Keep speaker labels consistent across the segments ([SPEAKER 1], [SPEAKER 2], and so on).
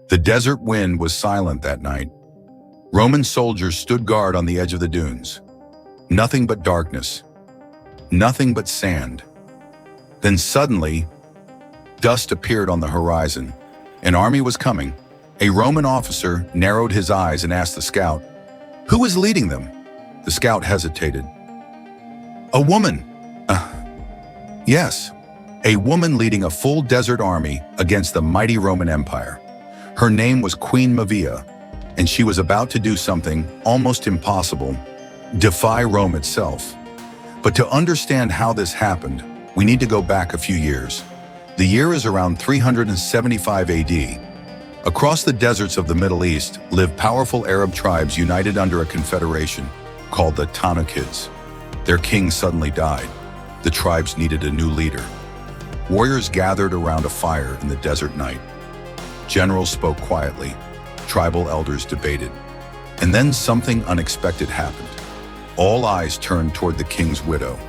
[SPEAKER 1] The desert wind was silent that night. Roman soldiers stood guard on the edge of the dunes. Nothing but darkness. Nothing but sand. Then suddenly, dust appeared on the horizon. An army was coming. A Roman officer narrowed his eyes and asked the scout, "Who is leading them?" The scout hesitated. "A woman." Yes, a woman leading a full desert army against the mighty Roman Empire. Her name was Queen Mavia, and she was about to do something almost impossible, defy Rome itself. But to understand how this happened, we need to go back a few years. The year is around 375 AD. Across the deserts of the Middle East live powerful Arab tribes united under a confederation called the Tanukids. Their king suddenly died. The tribes needed a new leader. Warriors gathered around a fire in the desert night. Generals spoke quietly. Tribal elders debated. And then something unexpected happened. All eyes turned toward the king's widow,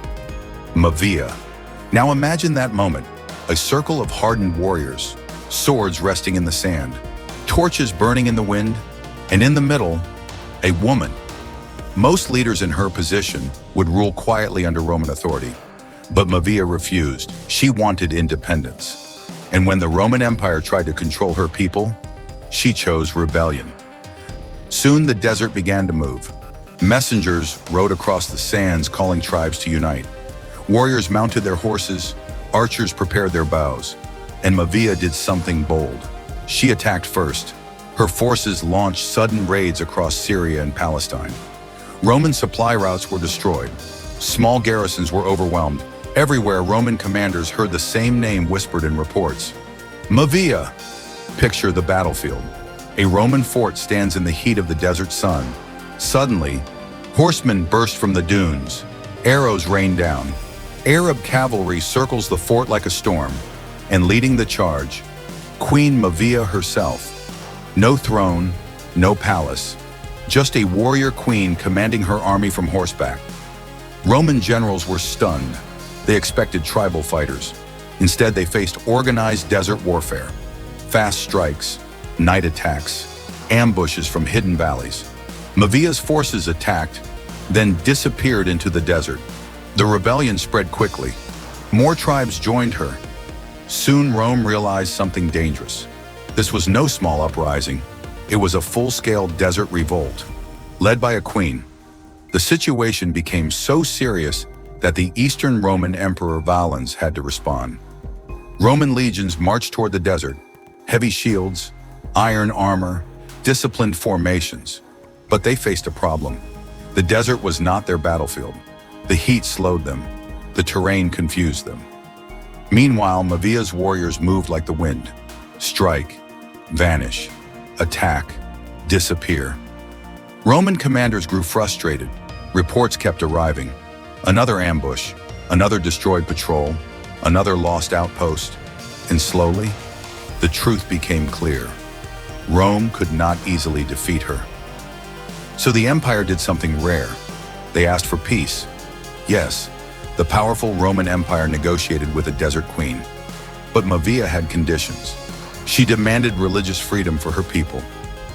[SPEAKER 1] Mavia. Now imagine that moment. A circle of hardened warriors, swords resting in the sand, torches burning in the wind, and in the middle, a woman. Most leaders in her position would rule quietly under Roman authority, but Mavia refused. She wanted independence. And when the Roman Empire tried to control her people, she chose rebellion. Soon the desert began to move. Messengers rode across the sands calling tribes to unite. Warriors mounted their horses, archers prepared their bows, and Mavia did something bold. She attacked first. Her forces launched sudden raids across Syria and Palestine. Roman supply routes were destroyed. Small garrisons were overwhelmed. Everywhere, Roman commanders heard the same name whispered in reports. Mavia! Picture the battlefield. A Roman fort stands in the heat of the desert sun. Suddenly, horsemen burst from the dunes. Arrows rain down. Arab cavalry circles the fort like a storm. And leading the charge, Queen Mavia herself. No throne, no palace. Just a warrior queen commanding her army from horseback. Roman generals were stunned. They expected tribal fighters. Instead, they faced organized desert warfare. Fast strikes, night attacks, ambushes from hidden valleys. Mavia's forces attacked, then disappeared into the desert. The rebellion spread quickly. More tribes joined her. Soon Rome realized something dangerous. This was no small uprising. It was a full-scale desert revolt, led by a queen. The situation became so serious that the Eastern Roman Emperor Valens had to respond. Roman legions marched toward the desert, heavy shields, iron armor, disciplined formations. But they faced a problem. The desert was not their battlefield. The heat slowed them. The terrain confused them. Meanwhile, Mavia's warriors moved like the wind. Strike, vanish, attack, disappear. Roman commanders grew frustrated. Reports kept arriving. Another ambush, another destroyed patrol, another lost outpost. And slowly, the truth became clear. Rome could not easily defeat her. So the empire did something rare. They asked for peace. Yes, the powerful Roman Empire negotiated with a desert queen. But Mavia had conditions. She demanded religious freedom for her people,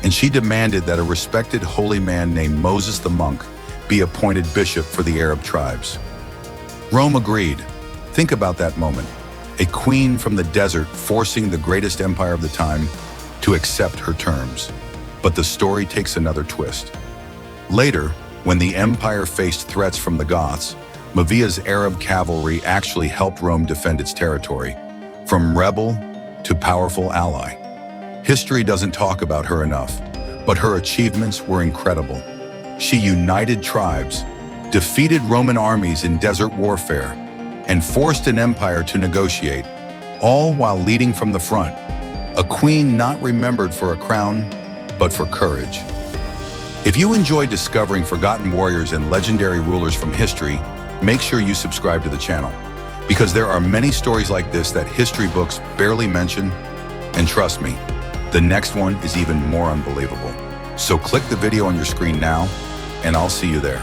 [SPEAKER 1] and she demanded that a respected holy man named Moses the monk be appointed bishop for the Arab tribes. Rome agreed. Think about that moment. A queen from the desert forcing the greatest empire of the time to accept her terms. But the story takes another twist. Later, when the empire faced threats from the Goths, Mavia's Arab cavalry actually helped Rome defend its territory, from rebel to powerful ally. History doesn't talk about her enough, but her achievements were incredible. She united tribes, defeated Roman armies in desert warfare, and forced an empire to negotiate, all while leading from the front. A queen not remembered for a crown, but for courage. If you enjoy discovering forgotten warriors and legendary rulers from history, make sure you subscribe to the channel, because there are many stories like this that history books barely mention, and trust me, the next one is even more unbelievable. So click the video on your screen now, and I'll see you there.